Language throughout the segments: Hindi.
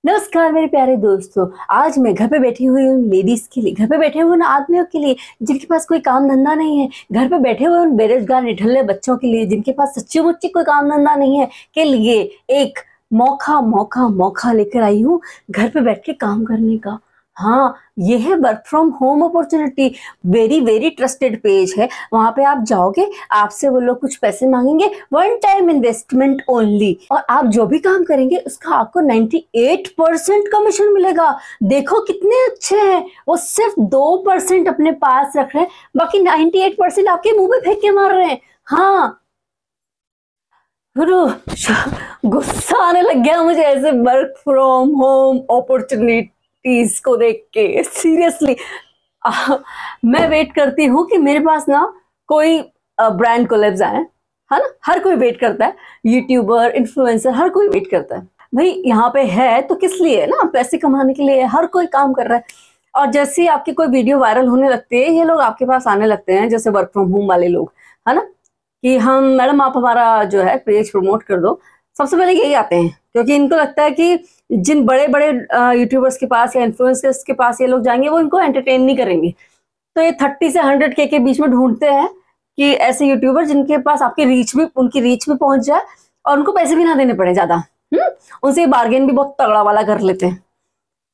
नमस्कार मेरे प्यारे दोस्तों। आज मैं घर पे बैठी हुई उन लेडीज के लिए, घर पे बैठे हुए उन आदमियों के लिए जिनके पास कोई काम धंधा नहीं है, घर पे बैठे हुए उन बेरोजगार निठल्ले बच्चों के लिए जिनके पास सच्ची मुच्ची कोई काम धंधा नहीं है, के लिए एक मौका मौका मौका लेकर आई हूँ घर पे बैठ के काम करने का। हाँ, ये है work from home opportunity. Very very trusted page है। वहां पे आप जाओगे, आपसे वो लोग कुछ पैसे मांगेंगे, वन टाइम इन्वेस्टमेंट ओनली, और आप जो भी काम करेंगे उसका आपको 98% कमीशन मिलेगा। देखो कितने अच्छे हैं। वो सिर्फ 2% अपने पास रख रहे हैं, बाकी 98% आपके मुंह पे फेंक के मार रहे हैं। हाँ, गुस्सा आने लग गया मुझे ऐसे वर्क फ्रॉम होम अपॉर्चुनिटीज को देख के। सीरियसली मैं वेट करती हूँ कि मेरे पास ना कोई ब्रांड कोलैब्स आए, है ना। हर कोई वेट करता है, यूट्यूबर, इन्फ्लुएंसर, हर कोई वेट करता है। भाई यहाँ पे है तो किस लिए, ना पैसे कमाने के लिए। हर कोई काम कर रहा है, और जैसे ही आपकी कोई वीडियो वायरल होने लगती है, ये लोग आपके पास आने लगते हैं, जैसे वर्क फ्रॉम होम वाले लोग, है ना, कि हम मैडम आप हमारा जो है पेज प्रमोट कर दो। सबसे पहले यही आते हैं, क्योंकि इनको लगता है कि जिन बड़े बड़े यूट्यूबर्स के पास या इन्फ्लुएंसर्स के पास ये लोग जाएंगे, वो इनको एंटरटेन नहीं करेंगे। तो ये 30 से 100K के बीच में ढूंढते हैं कि ऐसे यूट्यूबर जिनके पास आपकी उनकी रीच भी पहुंच जाए और उनको पैसे भी ना देने पड़े ज्यादा। उनसे बार्गेन भी बहुत तगड़ा वाला कर लेते हैं।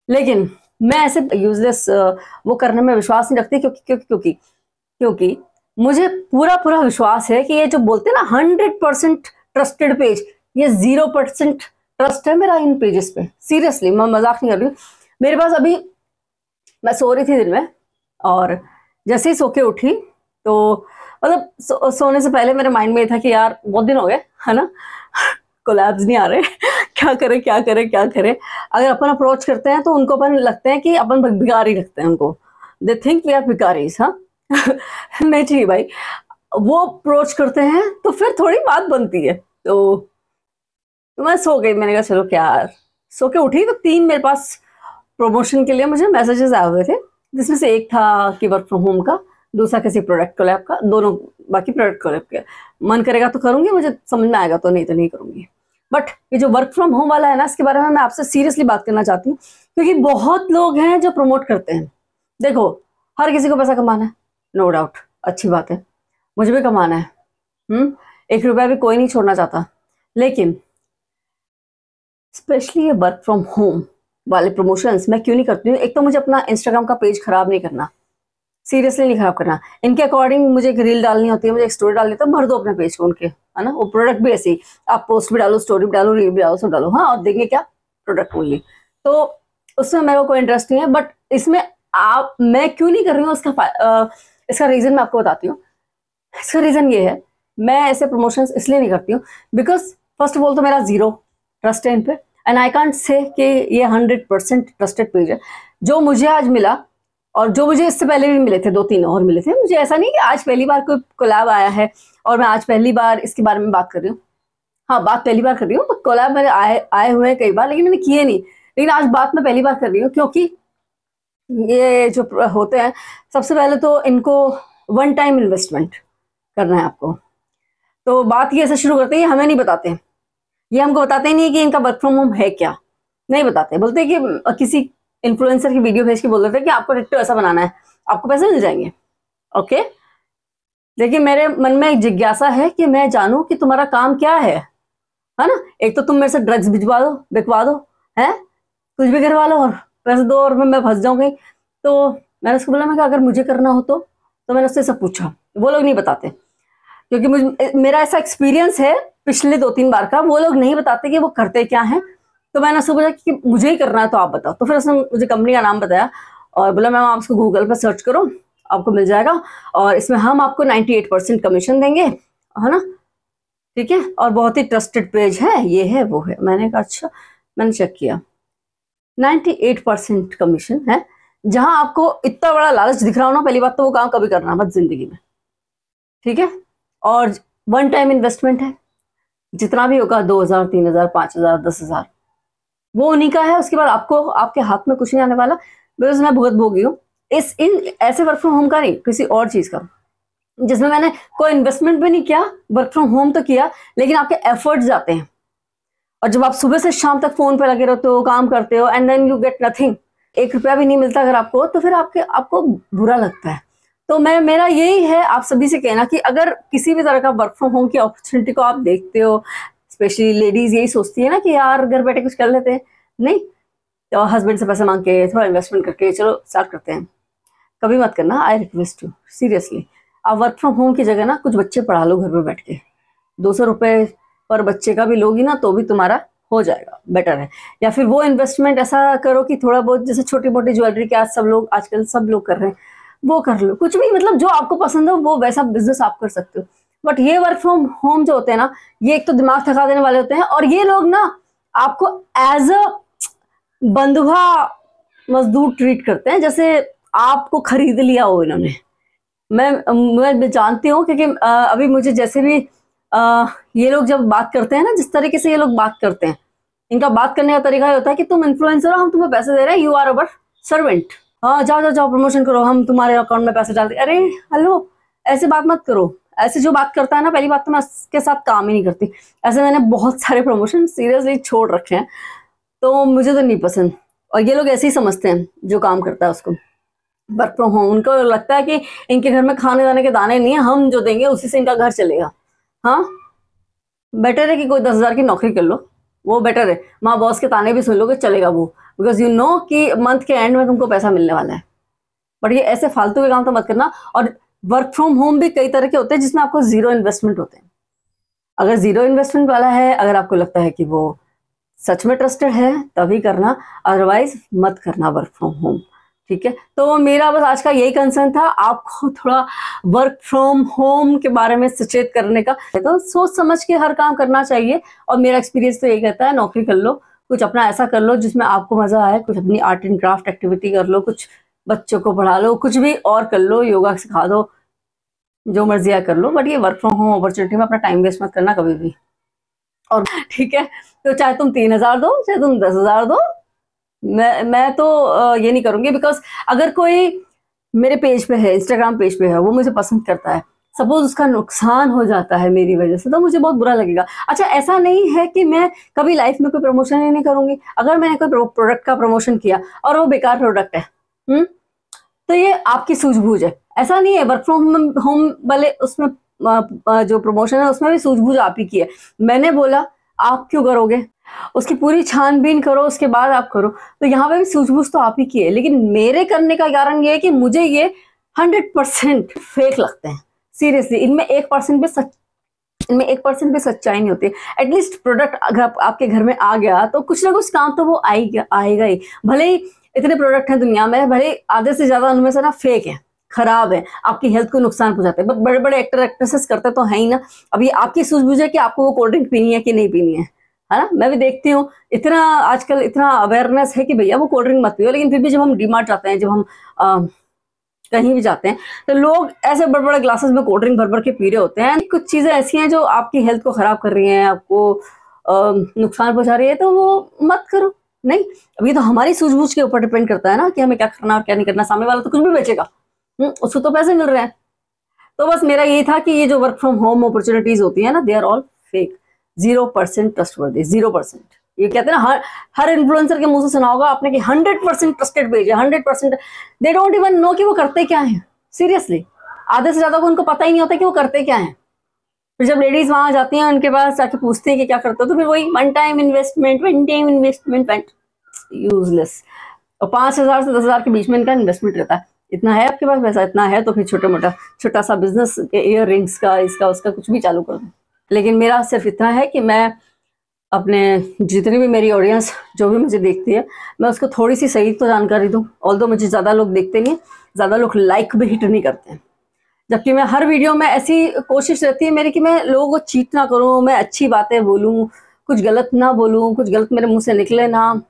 लेकिन मैं ऐसे यूजलेस वो करने में विश्वास नहीं रखती, क्योंकि मुझे पूरा पूरा विश्वास है कि ये जो बोलते हैं ना 100% ट्रस्टेड पेज, ये 0% ट्रस्ट है मेरा इन पेजेस पे। सीरियसली मैं मजाक नहीं कर रही हूँ। मेरे पास अभी, मैं सो रही थी दिन में, और जैसे ही सो के उठी तो मतलब सोने से पहले मेरे माइंड में था कि यार बहुत दिन हो गए, है ना, कोलैब्स नहीं आ रहे। क्या करें क्या करें क्या करें। अगर अपन अप्रोच करते हैं तो उनको अपन लगते हैं कि अपन भिखारी लगते हैं उनको। दे थिंक वी आर भिखारीज। हाँ नहीं चाहिए भाई। वो अप्रोच करते हैं तो फिर थोड़ी बात बनती है। तो मैं सो गई, मैंने कहा चलो क्या यार। सो के उठी तो 3 मेरे पास प्रमोशन के लिए मुझे मैसेजेस आए हुए थे, जिसमें से एक था कि वर्क फ्रॉम होम का, दूसरा किसी प्रोडक्ट कोलैब का, दोनों बाकी प्रोडक्ट कोलैब के। मन करेगा तो करूंगी, मुझे समझ में आएगा तो नहीं करूंगी। बट ये जो वर्क फ्रॉम होम वाला है ना, इसके बारे में मैं आपसे सीरियसली बात करना चाहती हूँ, क्योंकि बहुत लोग हैं जो प्रमोट करते हैं। देखो, हर किसी को पैसा कमाना है, नो डाउट, अच्छी बात है, मुझे भी कमाना है। 1 रुपया भी कोई नहीं छोड़ना चाहता। लेकिन स्पेशली ये वर्क फ्रॉम होम वाले प्रमोशंस मैं क्यों नहीं करती हूँ? एक तो मुझे अपना इंस्टाग्राम का पेज खराब नहीं करना, सीरियसली नहीं खराब करना। इनके अकॉर्डिंग मुझे एक रील डालनी होती है, मुझे एक स्टोरी डालनी होती है, भर दो अपने पेज को उनके, है ना। वो प्रोडक्ट भी ऐसे ही, आप पोस्ट भी डालो, स्टोरी भी डालो, रील भी डालो, सब डालो, हाँ, और देंगे क्या, प्रोडक्ट ओनली। तो उसमें मेरे को कोई इंटरेस्ट नहीं है। बट इसमें मैं क्यों नहीं कर रही हूँ, इसका रीजन मैं आपको बताती हूँ। इसका रीजन ये है, मैं ऐसे प्रमोशंस इसलिए नहीं करती हूँ बिकॉज फर्स्ट ऑफ ऑल तो मेरा 0 ट्रस्ट है इन पे, एंड आई कांट से कि ये 100% ट्रस्टेड पेज है। जो मुझे आज मिला, और जो मुझे इससे पहले भी मिले थे, 2-3 और मिले थे मुझे, ऐसा नहीं कि आज पहली बार कोई कोलैब आया है और मैं आज पहली बार इसके बारे में बात कर रही हूँ। हाँ, बात पहली बार कर रही हूँ। कोलैब मेरे आए हुए हैं कई बार, लेकिन मैंने किए नहीं। लेकिन आज बात मैं पहली बार कर रही हूँ, क्योंकि ये जो होते हैं, सबसे पहले तो इनको वन टाइम इन्वेस्टमेंट करना है आपको। तो बात ये ऐसे शुरू करते हैं, हमें नहीं बताते, ये हमको बताते ही नहीं कि इनका वर्क फ्रॉम होम है क्या, नहीं बताते। बोलते हैं कि किसी इन्फ्लुएंसर की वीडियो भेज के बोल देते हैं कि आपको डिट्टो ऐसा बनाना है, आपको पैसे मिल जाएंगे। ओके, लेकिन मेरे मन में एक जिज्ञासा है कि मैं जानूं कि तुम्हारा काम क्या है ना। एक तो तुम मेरे से ड्रग्स भिजवा दो, बिकवा दो, है कुछ भी करवा लो और पैसे दो, और मैं फंस जाऊंगी। तो मैंने उसको बोला, मैं कहा अगर मुझे करना हो तो मैंने उससे सब पूछा। वो लोग नहीं बताते, क्योंकि मेरा ऐसा एक्सपीरियंस है पिछले 2-3 बार का, वो लोग नहीं बताते कि वो करते क्या है। तो मैंने उसको बोला कि मुझे ही करना है तो आप बताओ। तो फिर उसने मुझे कंपनी का नाम बताया और बोला मैम आप उसको गूगल पर सर्च करो, आपको मिल जाएगा, और इसमें हम आपको 98% कमीशन देंगे, है ना, ठीक है, और बहुत ही ट्रस्टेड पेज है, ये है वो है। मैंने कहा अच्छा। मैंने चेक किया, 98% कमीशन है। जहां आपको इतना बड़ा लालच दिख रहा हो ना, पहली बात तो वो काम कभी करना मत जिंदगी में, ठीक है। और वन टाइम इन्वेस्टमेंट है, जितना भी होगा 2,000, 3,000, 5,000, 10,000, वो उन्हीं का है। उसके बाद आपको, आपके हाथ में कुछ नहीं आने वाला। बिकॉज मैं भुगत भोगी हूँ ऐसे वर्क फ्रॉम होम का नहीं, किसी और चीज का, जिसमें मैंने कोई इन्वेस्टमेंट भी नहीं किया। वर्क फ्रॉम होम तो किया, लेकिन आपके एफर्ट्स जाते हैं, और जब आप सुबह से शाम तक फोन पे लगे रहते हो, काम करते हो, and then you get nothing, 1 रुपया भी नहीं मिलता अगर आपको, तो फिर आपको बुरा लगता है। तो मेरा यही है आप सभी से कहना कि अगर किसी भी तरह का वर्क फ्रॉम होम की अपॉर्चुनिटी को आप देखते हो, स्पेशली लेडीज यही सोचती है ना कि यार घर बैठे कुछ कर लेते हैं, नहीं तो हस्बैंड से पैसे मांग के थोड़ा इन्वेस्टमेंट करके चलो स्टार्ट करते हैं, कभी मत करना। आई रिक्वेस्ट यू सीरियसली, आप वर्क फ्रॉम होम की जगह ना कुछ बच्चे पढ़ा लो घर पे बैठ के, 200 रुपये पर बच्चे का भी लोगी ना तो भी तुम्हारा हो जाएगा, बेटर है। या फिर वो इन्वेस्टमेंट ऐसा करो कि थोड़ा बहुत जैसे छोटी मोटी ज्वेलरी के आजकल सब लोग कर रहे हैं, वो कर लो, कुछ भी मतलब जो आपको पसंद हो वो वैसा बिजनेस आप कर सकते हो। बट ये वर्क फ्रॉम होम जो होते हैं ना, ये एक तो दिमाग थका देने वाले होते हैं, और ये लोग ना आपको एज अ बंधुआ मजदूर ट्रीट करते हैं, जैसे आपको खरीद लिया हो इन्होंने। मैं जानती हूँ क्योंकि अभी मुझे जैसे भी ये लोग जब बात करते हैं ना, जिस तरीके से ये लोग बात करते हैं, इनका बात करने का तरीका होता है कि तुम इन्फ्लुएंसर हो, हम तुम्हें पैसे दे रहे हैं, यू आर अवर सर्वेंट, हाँ जाओ जाओ जाओ प्रमोशन करो, हम तुम्हारे अकाउंट में पैसे डालते। अरे हेलो, ऐसे बात मत करो। ऐसे जो बात करता है ना, पहली बात तो मैं उसके साथ काम ही नहीं करती। ऐसे मैंने बहुत सारे प्रमोशन सीरियसली छोड़ रखे हैं, तो मुझे तो नहीं पसंद। और ये लोग ऐसे ही समझते हैं जो काम करता है उसको वर्क फ्रॉम होम, उनको लगता है कि इनके घर में खाने दाने के दाने नहीं है, हम जो देंगे उसी से इनका घर चलेगा। हाँ, बेटर है कि कोई 10,000 की नौकरी कर लो, वो बेटर है। माँ बॉस के ताने भी सुन लो कि चलेगा वो, बिकॉज यू नो कि मंथ के एंड में तुमको पैसा मिलने वाला है। बट ये ऐसे फालतू के काम तो मत करना। और वर्क फ्रॉम होम भी कई तरह के होते हैं जिसमें आपको जीरो इन्वेस्टमेंट होते हैं। अगर जीरो इन्वेस्टमेंट वाला है, अगर आपको लगता है कि वो सच में ट्रस्टेड है, तभी करना, अदरवाइज मत करना वर्क फ्रॉम होम। ठीक है, तो मेरा बस आज का यही कंसर्न था, आपको थोड़ा वर्क फ्रॉम होम के बारे में सचेत करने का। तो सोच समझ के हर काम करना चाहिए, और मेरा एक्सपीरियंस तो यही कहता है, नौकरी कर लो, कुछ अपना ऐसा कर लो जिसमें आपको मजा आए, कुछ अपनी आर्ट एंड क्राफ्ट एक्टिविटी कर लो, कुछ बच्चों को पढ़ा लो, कुछ भी और कर लो, योगा सिखा दो, जो मर्जी कर लो। बट ये वर्क फ्रॉम होम अपॉर्चुनिटी में अपना टाइम वेस्ट मत करना कभी भी। और ठीक है, तो चाहे तुम 3,000 दो, चाहे तुम 10,000 दो, मैं तो ये नहीं करूंगी। बिकॉज अगर कोई मेरे पेज पे है, इंस्टाग्राम पेज पे है, वो मुझे पसंद करता है, सपोज उसका नुकसान हो जाता है मेरी वजह से, तो मुझे बहुत बुरा लगेगा। अच्छा, ऐसा नहीं है कि मैं कभी लाइफ में कोई प्रमोशन ही नहीं करूंगी। अगर मैंने कोई प्रोडक्ट का प्रमोशन किया और वो बेकार प्रोडक्ट है, तो ये आपकी सूझबूझ है, ऐसा नहीं है। वर्क फ्रॉम होम वाले उसमें जो प्रमोशन है उसमें भी सूझबूझ आप ही की है। मैंने बोला आप क्यों करोगे, उसकी पूरी छानबीन करो, उसके बाद आप करो। तो यहाँ पे भी सूझबूझ तो आप ही की है, लेकिन मेरे करने का कारण ये है कि मुझे ये 100% फेक लगते हैं। सीरियसली, इनमें 1% भी सच्चाई नहीं होती। एटलीस्ट प्रोडक्ट अगर आपके घर में आ गया तो कुछ ना कुछ काम तो वो आएगा ही। भले ही इतने प्रोडक्ट हैं दुनिया में, भले आधे से ज्यादा उनमें से ना फेक है, खराब है, आपकी हेल्थ को नुकसान पहुंचाते हैं, बट बड़े बड़े एक्टर एक्ट्रेसेस करते तो है ही ना। अभी आपकी सूझबूझ है कि आपको वो कोल्ड ड्रिंक पीनी है कि नहीं पीनी है ना। मैं भी देखती हूँ, इतना आजकल इतना अवेयरनेस है कि भैया वो कोल्ड ड्रिंक मत पियो, लेकिन फिर भी जब हम डीमार्ट जाते हैं, जब हम कहीं भी जाते हैं, तो लोग ऐसे बड़े बड़े ग्लासेस में कोल्ड ड्रिंक भर भर के पी रहे होते हैं। कुछ चीजें ऐसी हैं जो आपकी हेल्थ को खराब कर रही हैं, आपको नुकसान पहुंचा रही है, तो वो मत करो। नहीं, अभी तो हमारी सूझबूझ के ऊपर डिपेंड करता है ना कि हमें क्या करना और क्या नहीं करना। सामने वाला तो कुछ भी बेचेगा, उसको तो पैसे मिल रहे हैं। तो बस मेरा यही था कि ये जो वर्क फ्रॉम होम अपॉर्चुनिटीज होती है ना, they are all fake, 0% trustworthy, 0%। ये कहते हैं ना, हर इन्फ्लुएंसर के मुंह से सुना होगा आपने कि 100% ट्रस्टेड पेज है, 100%। दे डोंट इवन नो कि वो करते क्या है। सीरियसली, आधे से ज्यादा को उनको पता ही नहीं होता कि वो करते क्या है। फिर जब लेडीज वहां जाती हैं, उनके पास जाके पूछती हैं कि क्या करते हो, तो फिर वही वन टाइम इन्वेस्टमेंट, यूजलेस। और 5,000 से 10,000 के बीच में इनका इन्वेस्टमेंट रहता है। इतना है आपके पास पैसा, इतना है तो फिर छोटा सा बिजनेस, इयर रिंग्स का, इसका उसका कुछ भी चालू कर दो। लेकिन मेरा सिर्फ इतना है कि मैं अपने जितनी भी मेरी ऑडियंस जो भी मुझे देखती है, मैं उसको थोड़ी सी सही तो जानकारी दूँ। ऑल्दो मुझे ज़्यादा लोग देखते नहीं, ज़्यादा लोग लाइक भी हिट नहीं करते हैं। जबकि मैं हर वीडियो में ऐसी कोशिश रहती है मेरी कि मैं लोगों को चीट ना करूँ, मैं अच्छी बातें बोलूँ, कुछ गलत ना बोलूँ, कुछ गलत मेरे मुंह से निकले ना।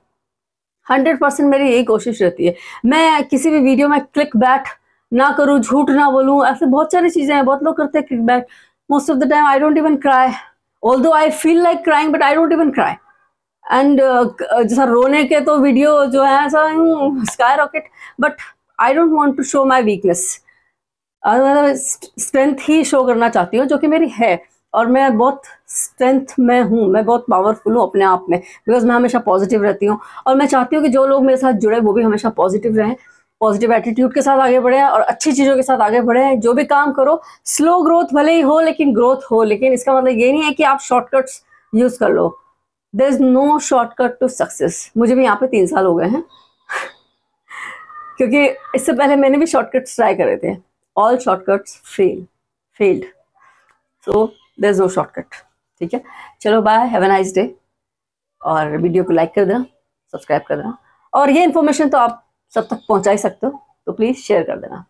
100% मेरी यही कोशिश रहती है। मैं किसी भी वीडियो में क्लिक बैक ना करूँ, झूठ ना बोलूँ। ऐसे बहुत सारी चीजें हैं, बहुत लोग करते हैं click back. Most of the time I don't even cry, although I feel like crying, but I don't even cry. And जैसा रोने के तो वीडियो जो है ऐसा sky rocket, but I don't want to show my weakness. मतलब स्ट्रेंथ ही शो करना चाहती हूँ, जो कि मेरी है। और मैं बहुत स्ट्रेंथ मैं हूँ, मैं बहुत पावरफुल हूँ अपने आप में, बिकॉज मैं हमेशा पॉजिटिव रहती हूँ। और मैं चाहती हूँ कि जो लोग मेरे साथ जुड़े वो भी हमेशा पॉजिटिव रहें, पॉजिटिव एटीट्यूड के साथ आगे बढ़े और अच्छी चीज़ों के साथ आगे बढ़े। जो भी काम करो, स्लो ग्रोथ भले ही हो लेकिन ग्रोथ हो। लेकिन इसका मतलब ये नहीं है कि आप शॉर्टकट्स यूज कर लो। There is no shortcut to success. मुझे भी यहाँ पे 3 साल हो गए हैं क्योंकि इससे पहले मैंने भी शॉर्टकट्स ट्राई करे थे। All shortcuts failed, so there is no shortcut. ठीक है, चलो bye, have a nice day. और वीडियो को लाइक कर देना, सब्सक्राइब कर देना, और ये इन्फॉर्मेशन तो आप सब तक पहुंचा ही सकते हो, तो प्लीज शेयर कर देना।